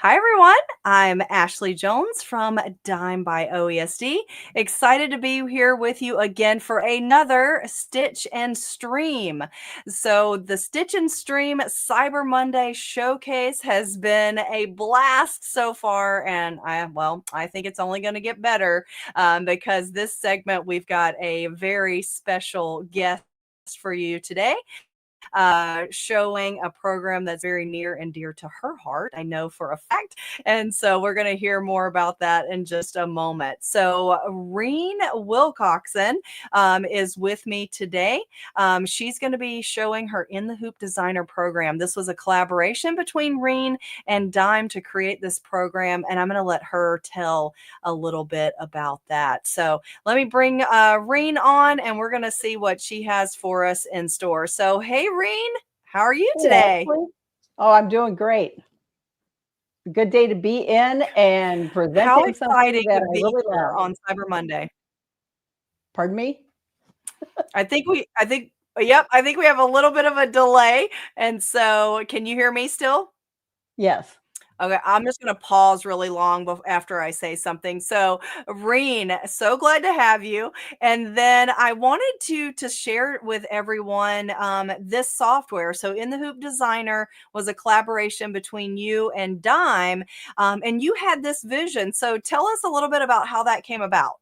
Hi, everyone. I'm Ashley Jones from Dime by OESD. Excited to be here with you again for another Stitch and Stream. So, the Stitch and Stream Cyber Monday showcase has been a blast so far, and I think it's only going to get better because this segment we've got a very special guest for you today, showing a program that's very near and dear to her heart, I know for a fact. And so we're going to hear more about that in just a moment. So, Reen Wilcoxson is with me today. She's going to be showing her In-The-Hoop Designer program. This was a collaboration between Reen and Dime to create this program, and I'm going to let her tell a little bit about that. So, let me bring Reen on, and we're going to see what she has for us in store. So, hey, Reen, how are you Hey, today? Ashley. Oh, I'm doing great. Good day to be in and How presenting something exciting that to I be really here love. on Cyber Monday. Pardon me? I think we have a little bit of a delay. And so, can you hear me still? Yes. Okay, I'm just going to pause really long after I say something. So, Reen, so glad to have you. And then I wanted to share with everyone this software. So, In the Hoop Designer was a collaboration between you and Dime, and you had this vision. So, tell us a little bit about how that came about.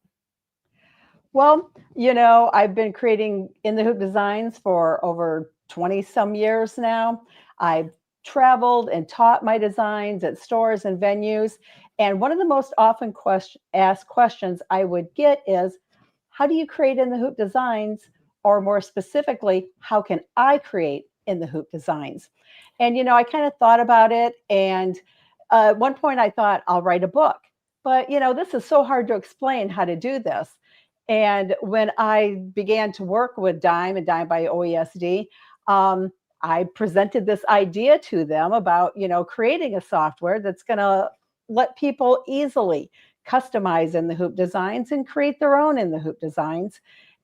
Well, I've been creating in the hoop designs for over 20 some years now. I've traveled and taught my designs at stores and venues. And one of the most often asked questions I would get is, how do you create in the hoop designs? Or more specifically, how can I create in the hoop designs? And, I kind of thought about it. And at one point I thought, I'll write a book. But, this is so hard to explain how to do this. And when I began to work with Dime and Dime by OESD, I presented this idea to them about, creating a software that's going to let people easily customize in the hoop designs and create their own in the hoop designs.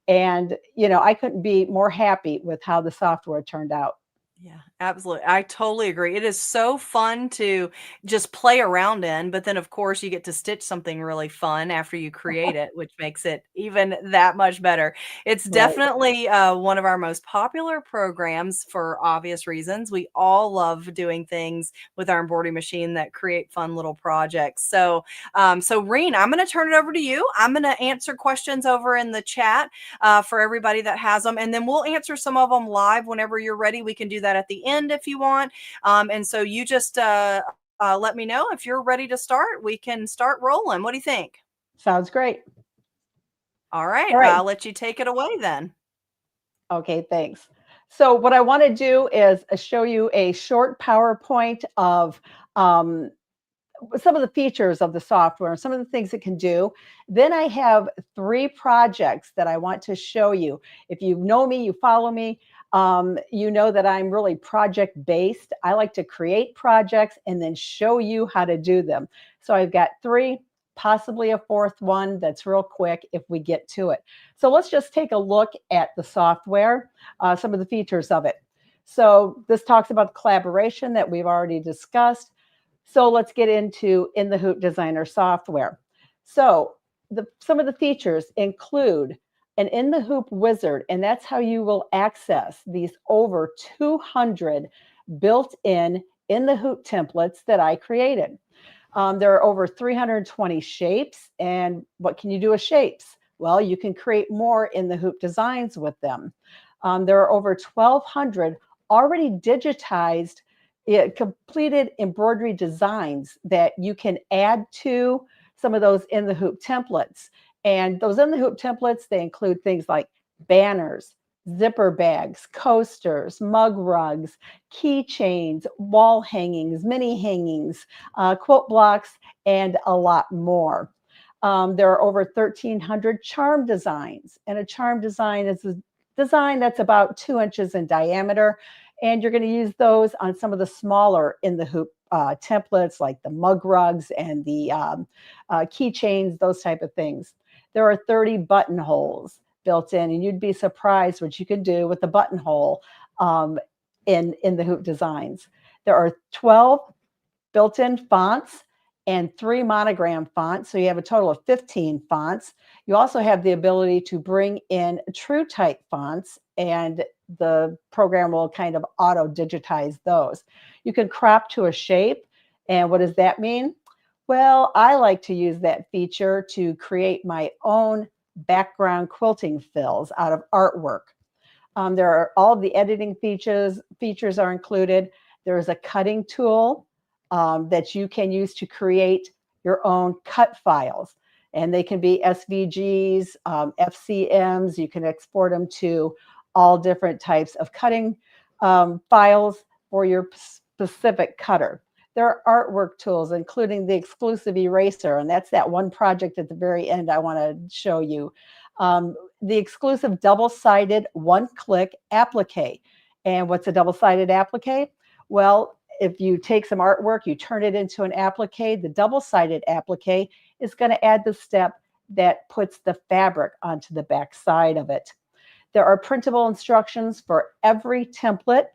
And, I couldn't be more happy with how the software turned out. Yeah, absolutely. I totally agree. It is so fun to just play around in, but then of course you get to stitch something really fun after you create it, which makes it even that much better. It's Right. definitely one of our most popular programs for obvious reasons. We all love doing things with our embroidery machine that create fun little projects. So Reen, I'm going to turn it over to you. I'm going to answer questions over in the chat for everybody that has them, and then we'll answer some of them live whenever you're ready. We can do that at the end if you want. And so you just let me know if you're ready to start. We can start rolling. What do you think? Sounds great. All right. All right. I'll let you take it away then. Okay, thanks. So what I want to do is show you a short PowerPoint of some of the features of the software, some of the things it can do. Then I have 3 projects that I want to show you. If you know me, you follow me, you know that I'm really project based. I like to create projects and then show you how to do them. So I've got 3, possibly a 4th one that's real quick if we get to it. So let's just take a look at the software, some of the features of it. So this talks about collaboration that we've already discussed. So let's get into In-The-Hoop Designer software. So some of the features include an In-The-Hoop wizard, and that's how you will access these over 200 built-in In-The-Hoop templates that I created. There are over 320 shapes, and what can you do with shapes? Well, you can create more In-The-Hoop designs with them. There are over 1,200 already digitized completed embroidery designs that you can add to some of those in the hoop templates. And those in the hoop templates, they include things like banners, zipper bags, coasters, mug rugs, keychains, wall hangings, mini hangings, quote blocks, and a lot more. There are over 1,300 charm designs, and a charm design is a design that's about 2 inches in diameter. And you're going to use those on some of the smaller in the hoop templates like the mug rugs and the keychains, those type of things. There are 30 buttonholes built in, and you'd be surprised what you can do with the buttonhole in the hoop designs. There are 12 built-in fonts and 3 monogram fonts. So you have a total of 15 fonts. You also have the ability to bring in true type fonts, and the program will kind of auto digitize those. You can crop to a shape. And what does that mean? Well, I like to use that feature to create my own background quilting fills out of artwork. There are all of the editing features are included. There is a cutting tool that you can use to create your own cut files. And they can be SVGs, FCMs. You can export them to all different types of cutting files for your specific cutter. There are artwork tools, including the exclusive eraser, and that's that one project at the very end I want to show you. The exclusive double-sided one-click applique. And what's a double-sided applique? Well, if you take some artwork, you turn it into an applique, the double-sided applique is going to add the step that puts the fabric onto the back side of it. There are printable instructions for every template.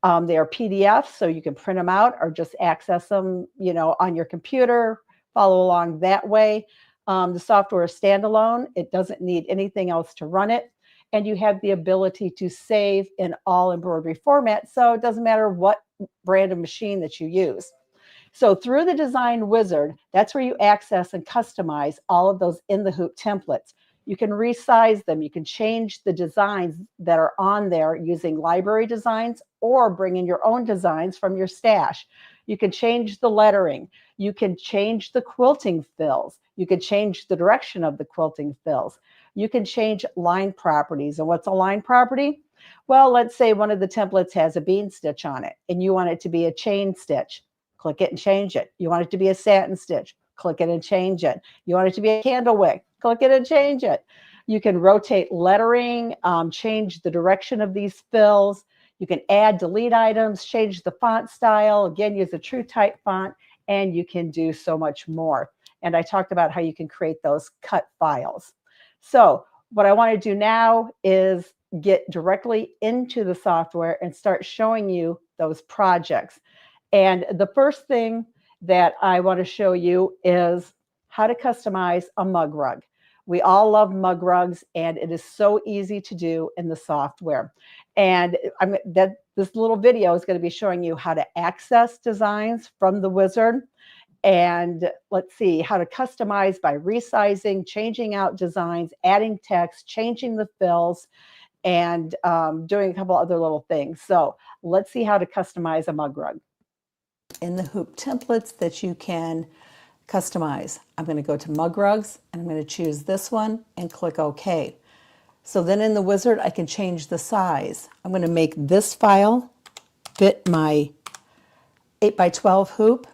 They are PDFs, so you can print them out or just access them, on your computer, follow along that way. The software is standalone. It doesn't need anything else to run it. And you have the ability to save in all embroidery formats, so it doesn't matter what brand of machine that you use. So through the Design Wizard, that's where you access and customize all of those In-The-Hoop templates. You can resize them. You can change the designs that are on there using library designs or bring in your own designs from your stash. You can change the lettering. You can change the quilting fills. You can change the direction of the quilting fills. You can change line properties. And what's a line property? Well, let's say one of the templates has a bean stitch on it and you want it to be a chain stitch. Click it and change it. You want it to be a satin stitch. Click it and change it. You want it to be a candle wick. Click it and change it. You can rotate lettering, change the direction of these fills. You can add, delete items, change the font style. Again, use a true type font, and you can do so much more. And I talked about how you can create those cut files. So what I want to do now is get directly into the software and start showing you those projects. And the first thing that I want to show you is how to customize a mug rug. We all love mug rugs, and it is so easy to do in the software. And this little video is going to be showing you how to access designs from the wizard. And let's see, how to customize by resizing, changing out designs, adding text, changing the fills, and doing a couple other little things. So let's see how to customize a mug rug. In-The-Hoop templates that you can customize. I'm going to go to mug rugs and I'm going to choose this one and click OK. So then in the wizard I can change the size. I'm going to make this file fit my 8x12 hoop.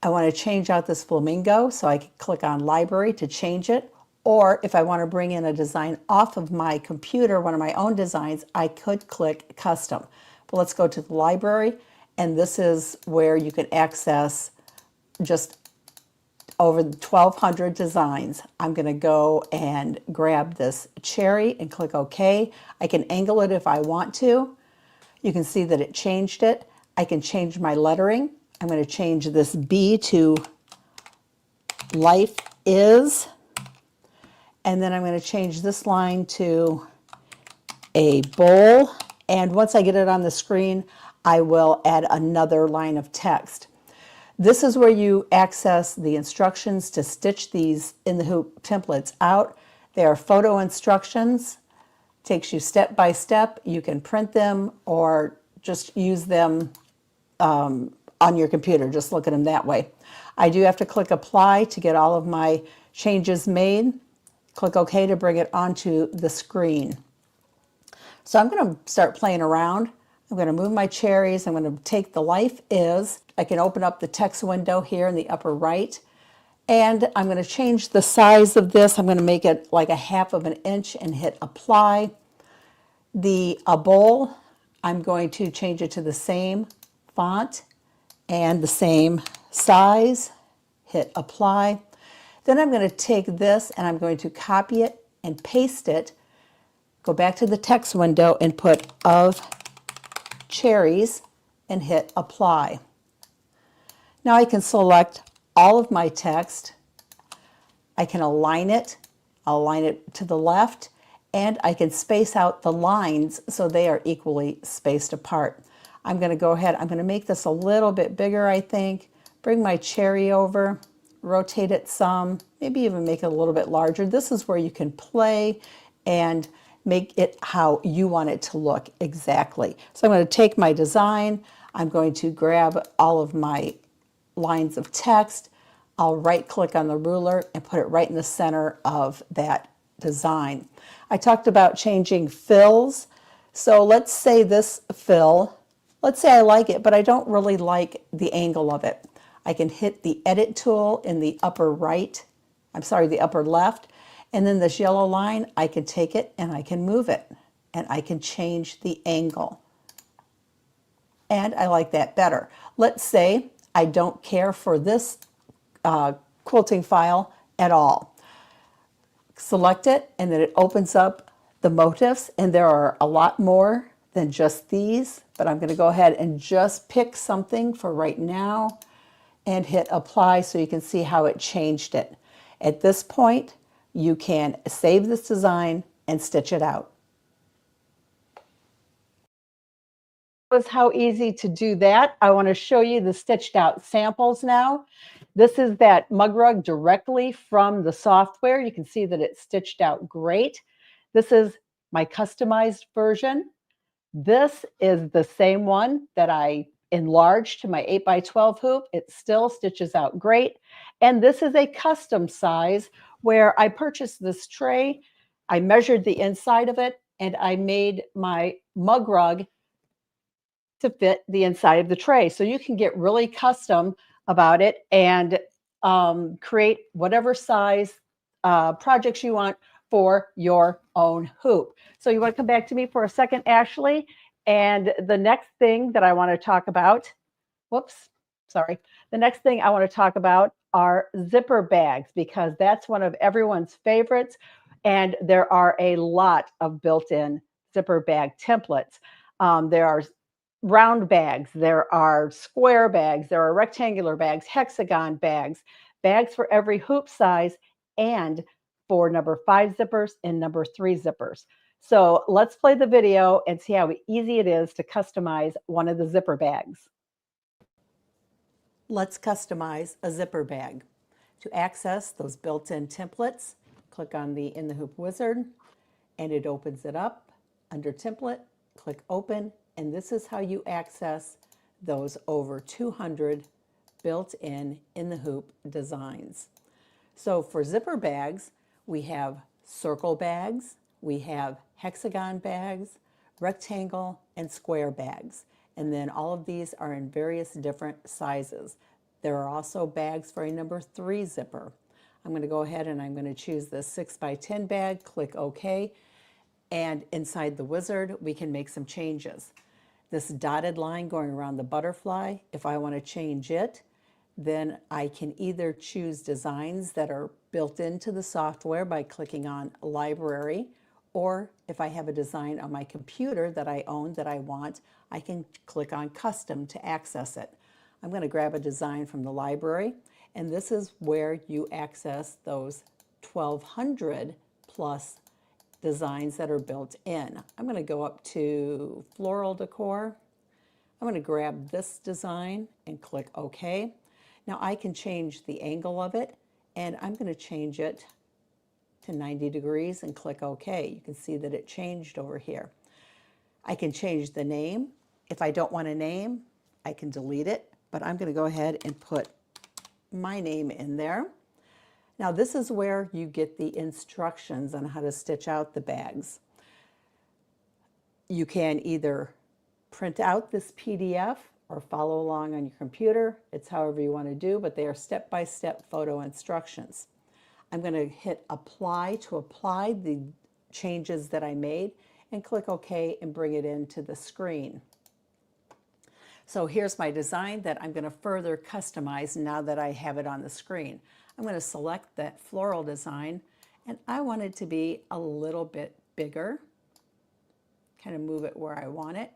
I want to change out this flamingo, so I can click on library to change it. Or if I want to bring in a design off of my computer, one of my own designs, I could click custom. But let's go to the library, and this is where you can access just over 1,200 designs. I'm going to go and grab this cherry and click OK. I can angle it if I want to. You can see that it changed it. I can change my lettering. I'm going to change this B to Life Is. And then I'm going to change this line to a bowl. And once I get it on the screen, I will add another line of text. This is where you access the instructions to stitch these In-The-Hoop templates out. They are photo instructions. Takes you step by step. You can print them or just use them on your computer. Just look at them that way. I do have to click apply to get all of my changes made. Click OK to bring it onto the screen. So I'm going to start playing around. I'm going to move my cherries. I'm going to take the Life Is. I can open up the text window here in the upper right. And I'm going to change the size of this. I'm going to make it like 1/2 inch and hit apply. The bowl, I'm going to change it to the same font and the same size. Hit apply. Then I'm going to take this and I'm going to copy it and paste it. Go back to the text window and put of cherries and hit apply. Now I can select all of my text. I can align it. I'll align it to the left, and I can space out the lines so they are equally spaced apart. I'm going to go ahead, I'm going to make this a little bit bigger, I think. Bring my cherry over, rotate it some, maybe even make it a little bit larger. This is where you can play and make it how you want it to look exactly. So I'm going to take my design, I'm going to grab all of my lines of text, I'll right click on the ruler and put it right in the center of that design. I talked about changing fills. So let's say this fill, let's say I like it, but I don't really like the angle of it. I can hit the edit tool in the upper right, the upper left, and then this yellow line, I can take it and I can move it, and I can change the angle. And I like that better. Let's say I don't care for this quilting file at all. Select it, and then it opens up the motifs, and there are a lot more than just these, but I'm going to go ahead and just pick something for right now and hit apply so you can see how it changed it. At this point, you can save this design and stitch it out. Was how easy to do that. I want to show you the stitched out samples now. This is that mug rug directly from the software. You can see that it's stitched out great. This is my customized version. This is the same one that I enlarged to my 8x12 hoop. It still stitches out great. And this is a custom size where I purchased this tray. I measured the inside of it, and I made my mug rug to fit the inside of the tray. So you can get really custom about it and create whatever size projects you want for your own hoop. So you want to come back to me for a second, Ashley? And the next thing that I want to talk about, the next thing I want to talk about are zipper bags, because that's one of everyone's favorites. And there are a lot of built-in zipper bag templates. There are round bags, there are square bags, there are rectangular bags, hexagon bags, bags for every hoop size, and for number 5 zippers and number 3 zippers. So let's play the video and see how easy it is to customize one of the zipper bags. Let's customize a zipper bag. To access those built-in templates, click on the In the Hoop wizard, and it opens it up. Under template, click open, and this is how you access those over 200 built-in the Hoop designs. So for zipper bags, we have circle bags, we have hexagon bags, rectangle, and square bags. And then all of these are in various different sizes. There are also bags for a number 3 zipper. I'm going to go ahead and I'm going to choose this 6x10 bag, click OK, and inside the wizard we can make some changes. This dotted line going around the butterfly, if I want to change it, then I can either choose designs that are built into the software by clicking on Library, or if I have a design on my computer that I own that I want, I can click on Custom to access it. I'm going to grab a design from the library, and this is where you access those 1,200 plus designs that are built in. I'm going to go up to floral decor. I'm going to grab this design and click OK. Now I can change the angle of it, and I'm going to change it to 90 degrees and click OK. You can see that it changed over here. I can change the name. If I don't want a name, I can delete it, but I'm going to go ahead and put my name in there. Now this is where you get the instructions on how to stitch out the bags. You can either print out this PDF or follow along on your computer. It's however you want to do, but they are step-by-step photo instructions. I'm going to hit apply to apply the changes that I made and click OK and bring it into the screen. So here's my design that I'm going to further customize now that I have it on the screen. I'm going to select that floral design, and I want it to be a little bit bigger. Kind of move it where I want it.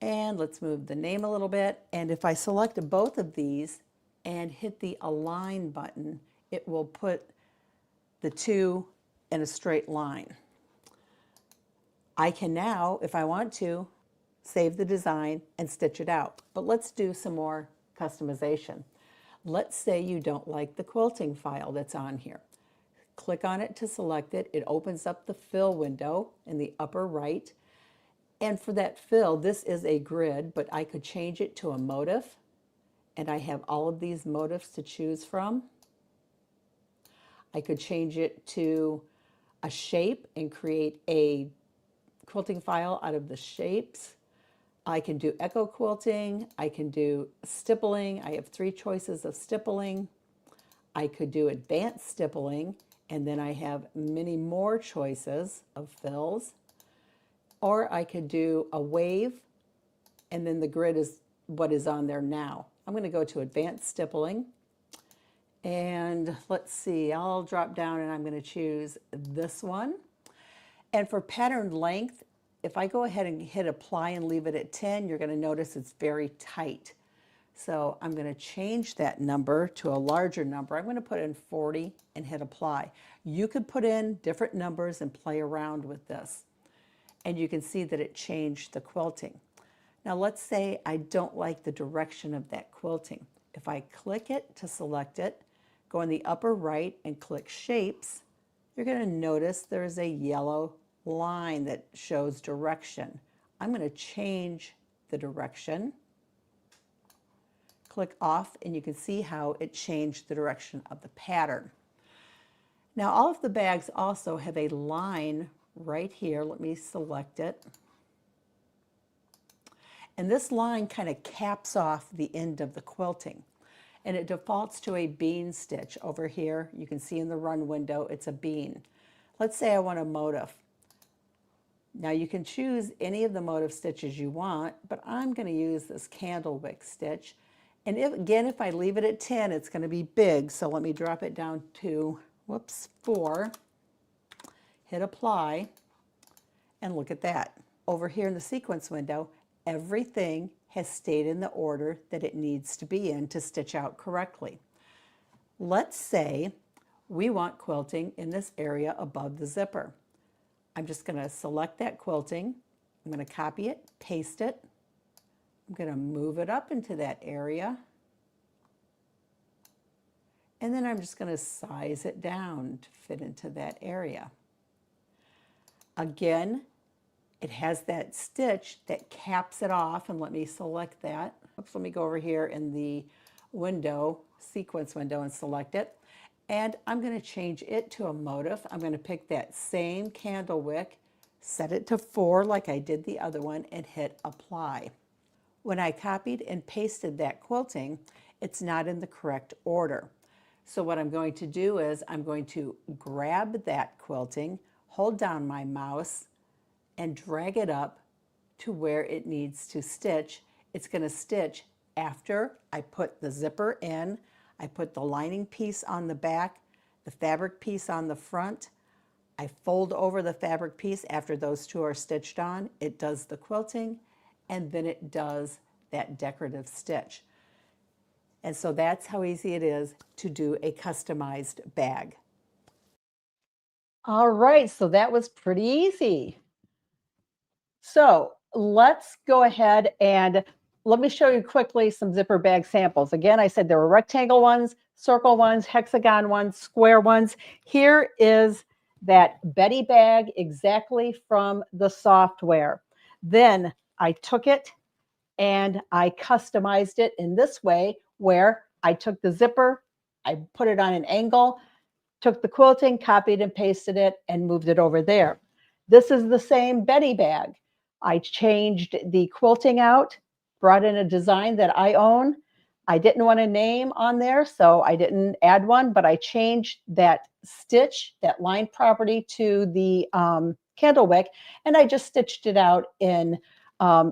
And let's move the name a little bit. And if I select both of these and hit the align button, it will put the two in a straight line. I can now, if I want to, save the design and stitch it out. But let's do some more customization. Let's say you don't like the quilting file that's on here. Click on it to select it. It opens up the fill window in the upper right. And for that fill, this is a grid, but I could change it to a motif. And I have all of these motifs to choose from. I could change it to a shape and create a quilting file out of the shapes. I can do echo quilting. I can do stippling. I have 3 choices of stippling. I could do advanced stippling, and then I have many more choices of fills. Or I could do a wave, and then the grid is what is on there now. I'm going to go to advanced stippling. And let's see, I'll drop down and I'm going to choose this one. And for pattern length, if I go ahead and hit apply and leave it at 10, you're going to notice it's very tight. So I'm going to change that number to a larger number. I'm going to put in 40 and hit apply. You could put in different numbers and play around with this. And you can see that it changed the quilting. Now let's say I don't like the direction of that quilting. If I click it to select it, go in the upper right and click shapes, you're going to notice there's a yellow line that shows direction. I'm going to change the direction. Click off and you can see how it changed the direction of the pattern. Now all of the bags also have a line right here. Let me select it. And this line kind of caps off the end of the quilting. And it defaults to a bean stitch over here. You can see in the run window, it's a bean. Let's say I want a motif. Now you can choose any of the motif stitches you want, but I'm going to use this candle wick stitch. And if I leave it at 10, it's going to be big. So let me drop it down to, 4. Hit apply. And look at that. Over here in the sequence window, everything has stayed in the order that it needs to be in to stitch out correctly. Let's say we want quilting in this area above the zipper. I'm just going to select that quilting. I'm going to copy it, paste it. I'm going to move it up into that area. And then I'm just going to size it down to fit into that area. Again, it has that stitch that caps it off, and let me select that. Let me go over here in the window, sequence window, and select it. And I'm going to change it to a motif. I'm going to pick that same candle wick, set it to 4 like I did the other one, and hit apply. When I copied and pasted that quilting, it's not in the correct order. So what I'm going to do is I'm going to grab that quilting, hold down my mouse, and drag it up to where it needs to stitch. It's going to stitch after I put the zipper in, I put the lining piece on the back, the fabric piece on the front. I fold over the fabric piece after those 2 are stitched on. It does the quilting, and then it does that decorative stitch. And so that's how easy it is to do a customized bag. All right, so that was pretty easy. So let's go ahead and let me show you quickly some zipper bag samples. Again, I said there were rectangle ones, circle ones, hexagon ones, square ones. Here is that Betty bag exactly from the software. Then I took it and I customized it in this way where I took the zipper, I put it on an angle, took the quilting, copied and pasted it, and moved it over there. This is the same Betty bag. I changed the quilting out, brought in a design that I own. I didn't want a name on there, so I didn't add one, but I changed that stitch, that line property to the candle wick, and I just stitched it out in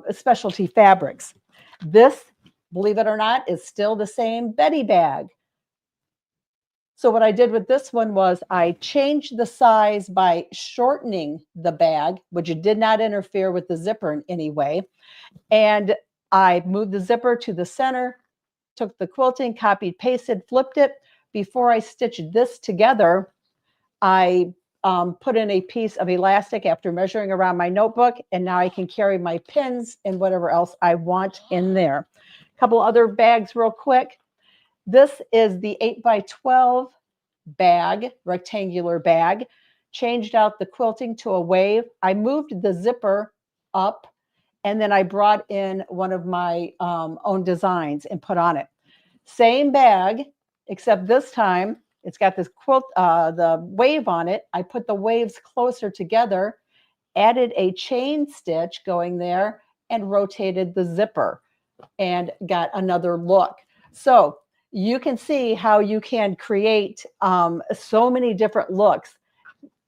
specialty fabrics. This, believe it or not, is still the same Betty bag. So what I did with this one was I changed the size by shortening the bag, which did not interfere with the zipper in any way. And I moved the zipper to the center, took the quilting, copied, pasted, flipped it. Before I stitched this together, I put in a piece of elastic after measuring around my notebook, and now I can carry my pins and whatever else I want in there. A couple other bags real quick. This is the 8x12 bag, rectangular bag. Changed out the quilting to a wave. I moved the zipper up, and then I brought in one of my own designs and put on it. Same bag, except this time it's got this the wave on it. I put the waves closer together, added a chain stitch going there, and rotated the zipper and got another look. So you can see how you can create so many different looks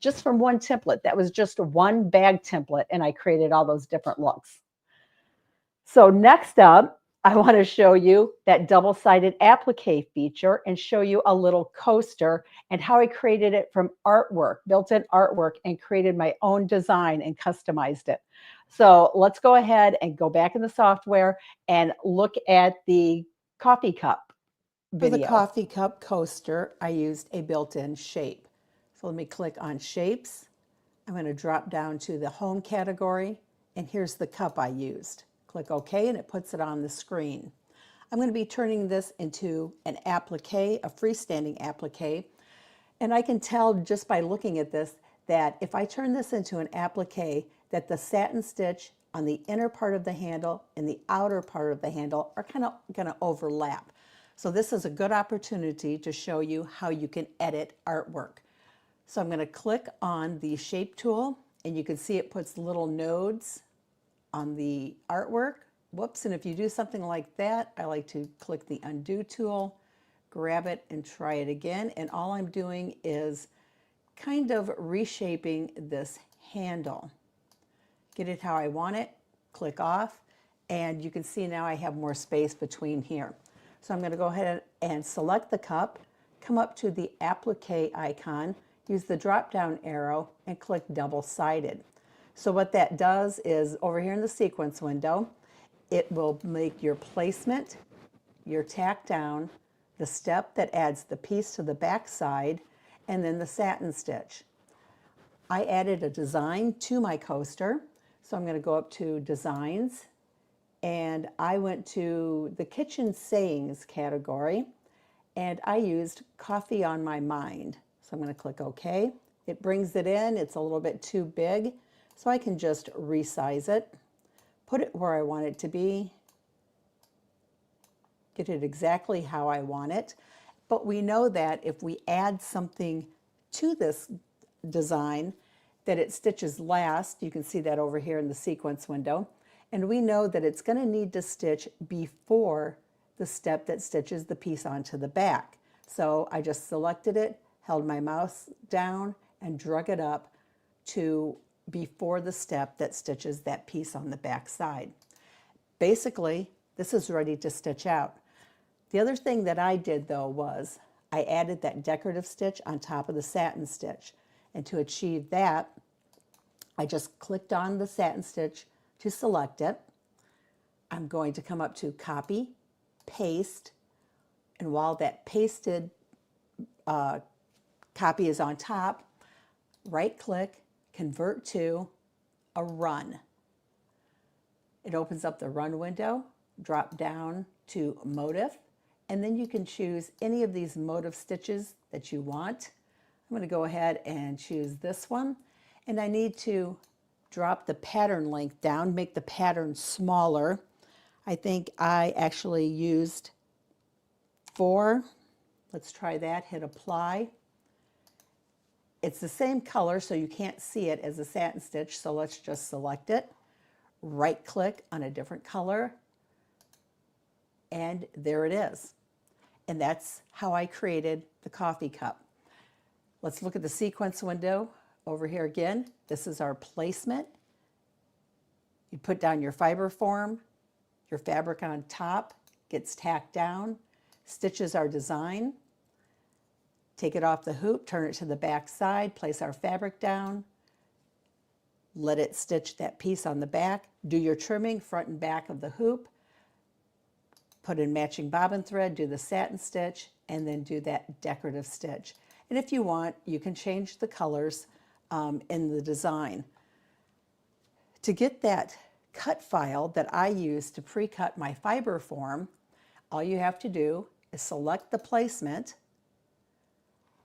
just from one template. That was just one bag template, and I created all those different looks. So next up, I want to show you that double-sided applique feature and show you a little coaster and how I created it from artwork, built-in artwork, and created my own design and customized it. So let's go ahead and go back in the software and look at the coffee cup video. For the coffee cup coaster, I used a built-in shape. So let me click on Shapes. I'm going to drop down to the Home category, and here's the cup I used. Click OK, and it puts it on the screen. I'm going to be turning this into an applique, a freestanding applique. And I can tell just by looking at this that if I turn this into an applique, that the satin stitch on the inner part of the handle and the outer part of the handle are kind of going to overlap. So this is a good opportunity to show you how you can edit artwork. So I'm going to click on the shape tool, and you can see it puts little nodes on the artwork. Whoops, and if you do something like that, I like to click the undo tool, grab it, and try it again. And all I'm doing is kind of reshaping this handle. Get it how I want it, click off, and you can see now I have more space between here. So I'm going to go ahead and select the cup, come up to the applique icon, use the drop-down arrow, and click double-sided. So what that does is over here in the sequence window, it will make your placement, your tack down, the step that adds the piece to the back side, and then the satin stitch. I added a design to my coaster, so I'm going to go up to Designs, and I went to the Kitchen Sayings category, and I used Coffee on My Mind. So I'm going to click OK. It brings it in. It's a little bit too big, so I can just resize it, put it where I want it to be, get it exactly how I want it. But we know that if we add something to this design, that it stitches last. You can see that over here in the sequence window. And we know that it's going to need to stitch before the step that stitches the piece onto the back. So I just selected it, held my mouse down, and drug it up to before the step that stitches that piece on the back side. Basically, this is ready to stitch out. The other thing that I did though was I added that decorative stitch on top of the satin stitch. And to achieve that, I just clicked on the satin stitch to select it. I'm going to come up to Copy, Paste, and while that pasted copy is on top, right-click, Convert to a Run. It opens up the Run window, drop down to Motif, and then you can choose any of these motif stitches that you want. I'm going to go ahead and choose this one, and I need to drop the pattern length down, make the pattern smaller. I think I actually used 4. Let's try that, hit apply. It's the same color, so you can't see it as a satin stitch, so let's just select it. Right click on a different color, and there it is. And that's how I created the coffee cup. Let's look at the sequence window over here again. This is our placement. You put down your fiber form, your fabric on top gets tacked down, stitches our design. Take it off the hoop, turn it to the back side, place our fabric down, let it stitch that piece on the back, do your trimming front and back of the hoop, put in matching bobbin thread, do the satin stitch, and then do that decorative stitch. And if you want, you can change the colors in the design. To get that cut file that I use to pre-cut my fiber form, all you have to do is select the placement,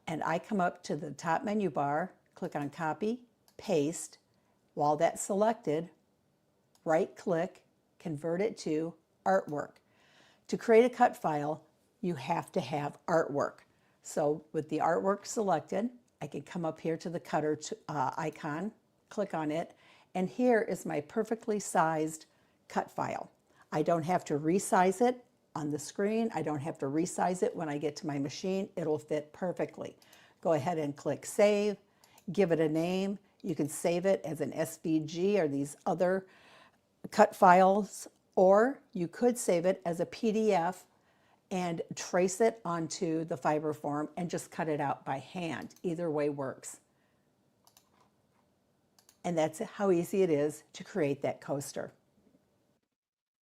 and I come up to the top menu bar, click on copy, paste. While that's selected, right click, convert it to artwork. To create a cut file, you have to have artwork. So with the artwork selected, I can come up here to the cutter icon, click on it, and here is my perfectly sized cut file. I don't have to resize it on the screen. I don't have to resize it when I get to my machine. It'll fit perfectly. Go ahead and click save, give it a name. You can save it as an SVG or these other cut files, or you could save it as a PDF and trace it onto the fiber form and just cut it out by hand. Either way works. And that's how easy it is to create that coaster.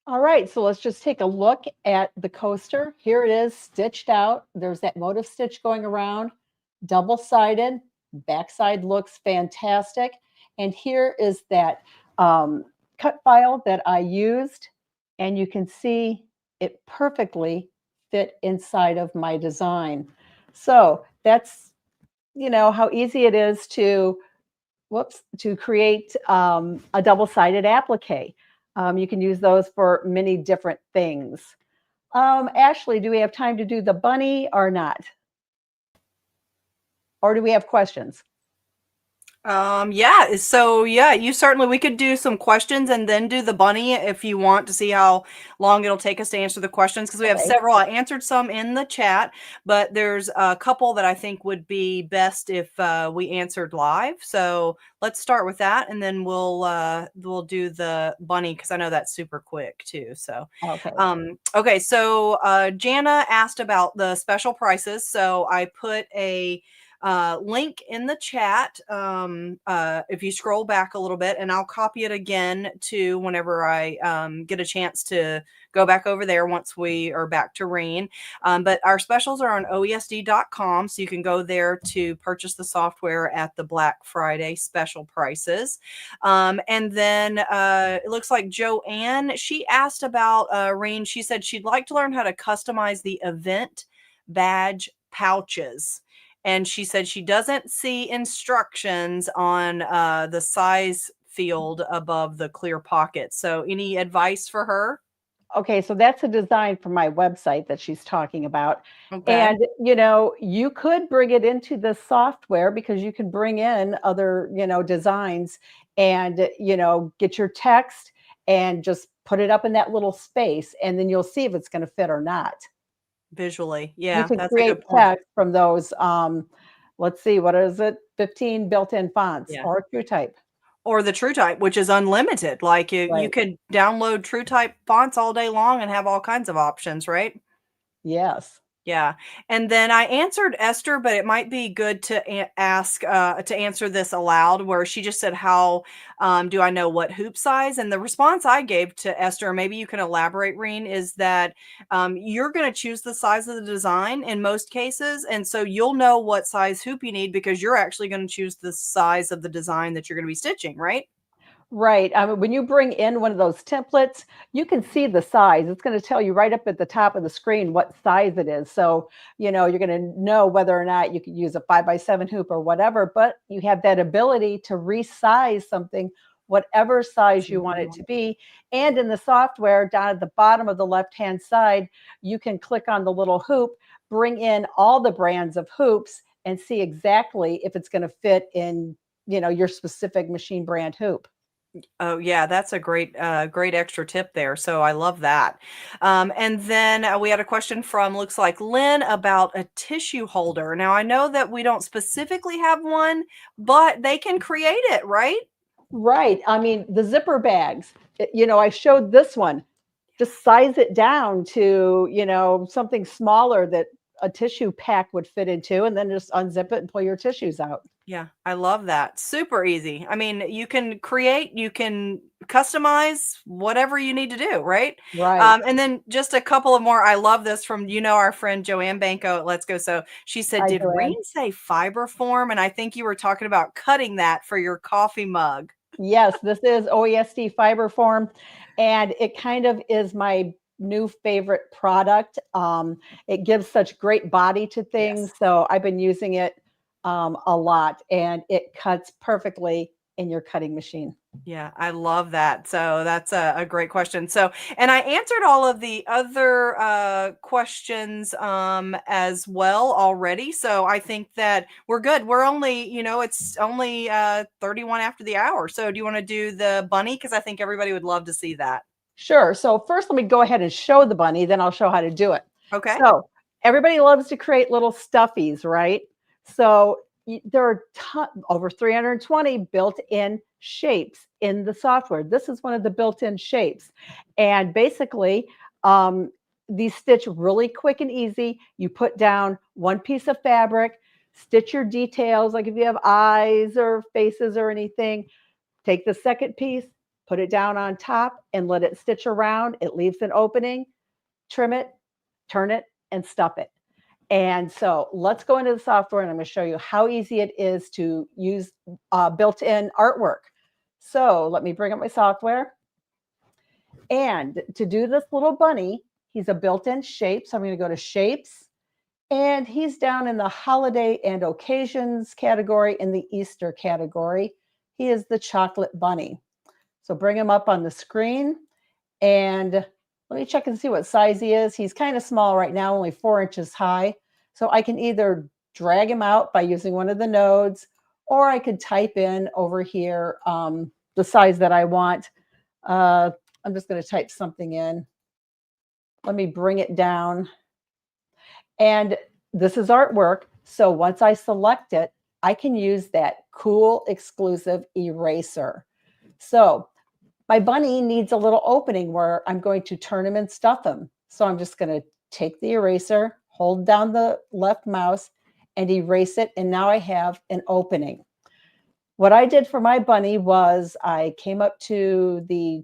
All right, so let's just take a look at the coaster. Here it is, stitched out. There's that motif stitch going around, double-sided. Backside looks fantastic. And here is that cut file that I used, and you can see it perfectly fit inside of my design. So that's, how easy it is to create a double-sided applique. You can use those for many different things. Ashley, do we have time to do the bunny or not? Or do we have questions? Yeah, so yeah, we could do some questions and then do the bunny if you want to see how long it'll take us to answer the questions, because we have several. I answered some in the chat, but there's a couple that I think would be best if we answered live. So let's start with that, and then we'll do the bunny, because I know that's super quick too. So okay, so Jana asked about the special prices, so I put a link in the chat if you scroll back a little bit, and I'll copy it again to whenever I get a chance to go back over there once we are back to Reen. But our specials are on oesd.com, so you can go there to purchase the software at the Black Friday special prices. And then it looks like Joanne, she asked about Reen. She said she'd like to learn how to customize the event badge pouches. And she said she doesn't see instructions on the size field above the clear pocket. So any advice for her? Okay, so that's a design for my website that she's talking about. Okay. And, you could bring it into the software, because you can bring in other, designs and, get your text and just put it up in that little space, and then you'll see if it's going to fit or not. Visually, yeah, You can that's create a good point. text from those, let's see, what is it? 15 built-in fonts, Yeah. or TrueType. Or the TrueType, which is unlimited. Like you could download TrueType fonts all day long and have all kinds of options, right? Yes. Yeah. And then I answered Esther, but it might be good to ask to answer this aloud, where she just said, how do I know what hoop size? And the response I gave to Esther, maybe you can elaborate, Reen, is that you're going to choose the size of the design in most cases. And so you'll know what size hoop you need, because you're actually going to choose the size of the design that you're going to be stitching, right? Right. I mean, when you bring in one of those templates, you can see the size. It's going to tell you right up at the top of the screen what size it is. So, you're going to know whether or not you could use a 5x7 hoop or whatever, but you have that ability to resize something, whatever size you want it to be. And in the software, down at the bottom of the left-hand side, you can click on the little hoop, bring in all the brands of hoops, and see exactly if it's going to fit in, your specific machine brand hoop. Oh yeah, that's a great extra tip there. So I love that. And then we had a question from, looks like Lynn, about a tissue holder. Now I know that we don't specifically have one, but they can create it, right? Right. I mean, the zipper bags, I showed this one. Just size it down to, something smaller that a tissue pack would fit into, and then just unzip it and pull your tissues out. Yeah, I love that. Super easy. I mean, you can create, you can customize whatever you need to do, right? Right. And then just a couple of more. I love this from, our friend Joanne Banco at Let's Go. So she said, Hi, did Joanne. Reen say fiber form? And I think you were talking about cutting that for your coffee mug. Yes, this is OESD fiber form, and it kind of is my new favorite product. It gives such great body to things, Yes. so I've been using it a lot, and it cuts perfectly in your cutting machine. Yeah, I love that. So that's a great question. So, and I answered all of the other questions as well already. So I think that we're good. We're only, it's only 31 after the hour. So do you want to do the bunny? Because I think everybody would love to see that. Sure. So first, let me go ahead and show the bunny, then I'll show how to do it. Okay. So everybody loves to create little stuffies, right? So there are over 320 built-in shapes in the software. This is one of the built-in shapes. And basically, these stitch really quick and easy. You put down one piece of fabric, stitch your details, like if you have eyes or faces or anything, take the second piece, put it down on top and let it stitch around. It leaves an opening, trim it, turn it, and stuff it. And so let's go into the software and I'm going to show you how easy it is to use built-in artwork. So let me bring up my software. And to do this little bunny, he's a built-in shape. So I'm going to go to shapes, and he's down in the holiday and occasions category, in the Easter category. He is the chocolate bunny. So bring him up on the screen, and let me check and see what size he is. He's kind of small right now, only 4 inches high. So I can either drag him out by using one of the nodes, or I could type in over here the size that I want. I'm just going to type something in. Let me bring it down. And this is artwork. So once I select it, I can use that cool exclusive eraser. So my bunny needs a little opening where I'm going to turn him and stuff him. So I'm just going to take the eraser, hold down the left mouse, and erase it. And now I have an opening. What I did for my bunny was I came up to the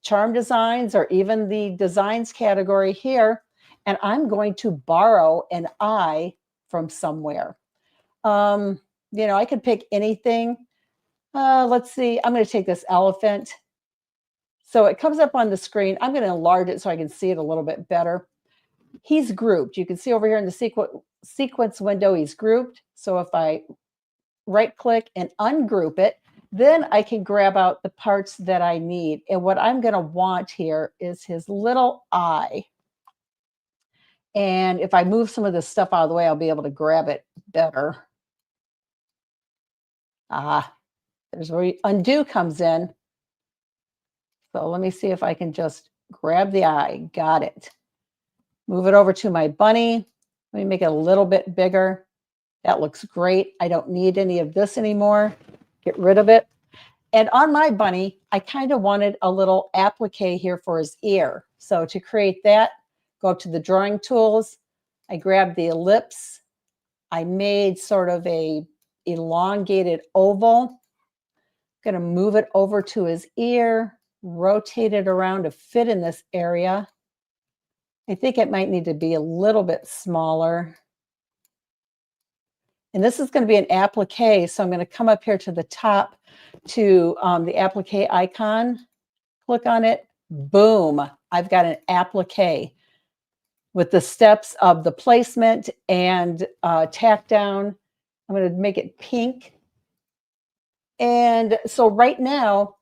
charm designs, or even the designs category here, and I'm going to borrow an eye from somewhere. I could pick anything. Let's see. I'm going to take this elephant. So it comes up on the screen. I'm going to enlarge it so I can see it a little bit better. He's grouped. You can see over here in the sequence window, he's grouped. So if I right click and ungroup it, then I can grab out the parts that I need. And what I'm going to want here is his little eye. And if I move some of this stuff out of the way, I'll be able to grab it better. There's where undo comes in. So let me see if I can just grab the eye. Got it. Move it over to my bunny. Let me make it a little bit bigger. That looks great. I don't need any of this anymore. Get rid of it. And on my bunny, I kind of wanted a little applique here for his ear. So to create that, go up to the drawing tools. I grabbed the ellipse. I made sort of a elongated oval. I'm going to move it over to his ear, rotate it around to fit in this area. I think it might need to be a little bit smaller. And this is going to be an applique. So I'm going to come up here to the top to the applique icon, click on it, boom, I've got an applique with the steps of the placement and tack down. I'm going to make it pink. And so right now,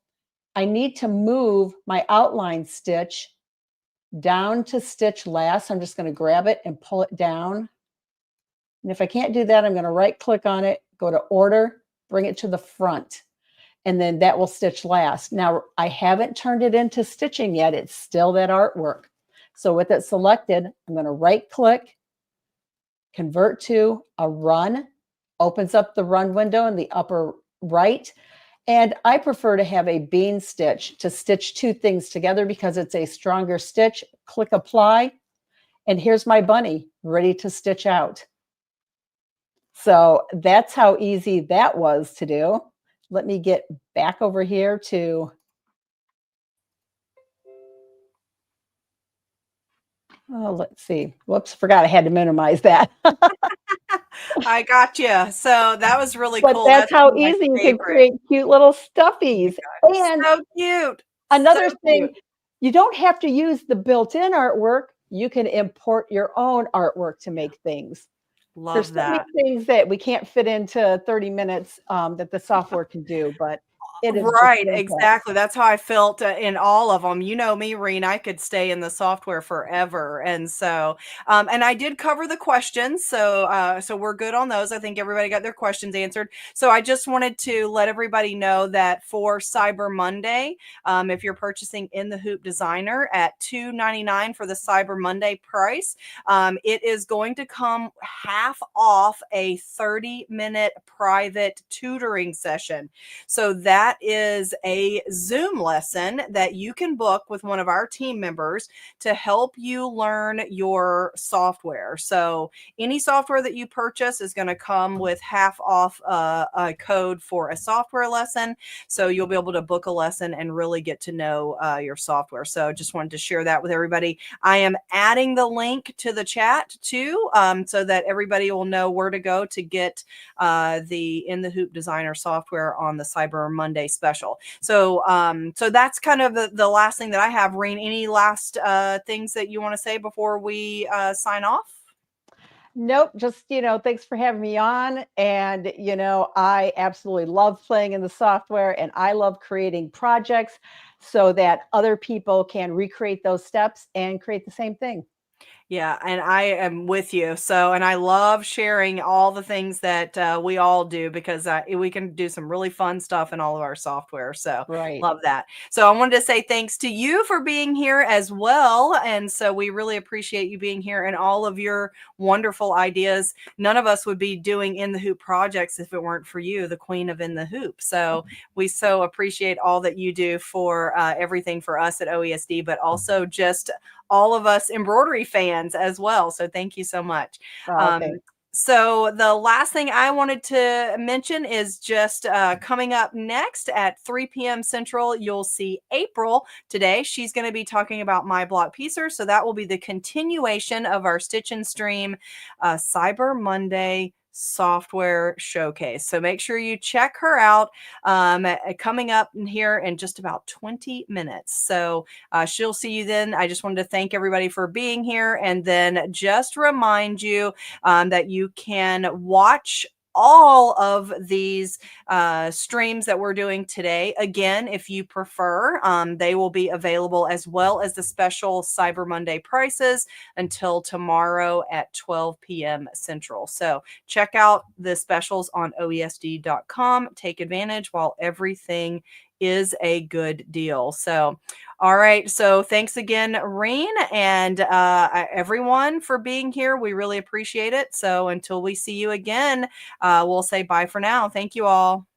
I need to move my outline stitch down to stitch last. I'm just going to grab it and pull it down. And if I can't do that, I'm going to right click on it, go to order, bring it to the front, and then that will stitch last. Now, I haven't turned it into stitching yet. It's still that artwork. So with it selected, I'm going to right click, convert to a run, opens up the run window in the upper right. And I prefer to have a bean stitch to stitch two things together because it's a stronger stitch. Click apply. and here's my bunny ready to stitch out. So that's how easy that was to do. Let me get back over here to, oh, let's see. Whoops, forgot I had to minimize that. I got you. So that was really But cool. that's That's how one of my easy you can favorite. create cute little stuffies. And So cute. So another cute. thing, you don't have to use the built-in artwork. You can import your own artwork to make things. There's Love so many that. things that we can't fit into 30 minutes that the software can do, but it is just Right, worth it. exactly. That's how I felt in all of them. You know me, Reen, I could stay in the software forever. And so, and I did cover the questions. So we're good on those. I think everybody got their questions answered. So I just wanted to let everybody know that for Cyber Monday, if you're purchasing In-The-Hoop Designer at $2.99 for the Cyber Monday price, it is going to come half off a 30-minute private tutoring session. So that is a Zoom lesson that you can book with one of our team members to help you learn your software. So any software that you purchase is going to come with half off a code for a software lesson. So you'll be able to book a lesson and really get to know your software. So just wanted to share that with everybody. I am adding the link to the chat too, so that everybody will know where to go to get the In-The-Hoop Designer software on the Cyber Monday special. So so that's kind of the last thing that I have. Reen, any last things that you want to say before we sign off? Nope, just, thanks for having me on. And, I absolutely love playing in the software and I love creating projects so that other people can recreate those steps and create the same thing. Yeah, and I am with you. So, and I love sharing all the things that we all do because we can do some really fun stuff in all of our software. So, Right. love that. So, I wanted to say thanks to you for being here as well. And so, we really appreciate you being here and all of your wonderful ideas. None of us would be doing In the Hoop projects if it weren't for you, the queen of In the Hoop. So, we so appreciate all that you do for everything for us at OESD, but also just all of us embroidery fans as well. So thank you so much. Oh, thanks. So the last thing I wanted to mention is just coming up next at 3 p.m. Central, you'll see April today. She's going to be talking about My Block Piecer. So that will be the continuation of our Stitch and Stream Cyber Monday software showcase. So make sure you check her out coming up here in just about 20 minutes. So she'll see you then. I just wanted to thank everybody for being here and then just remind you that you can watch all of these streams that we're doing today. Again, if you prefer, they will be available as well as the special Cyber Monday prices until tomorrow at 12 p.m. Central. So check out the specials on oesd.com. Take advantage while everything is a good deal. So, all right. So thanks again, Reen, and everyone for being here. We really appreciate it. So until we see you again, we'll say bye for now. Thank you all.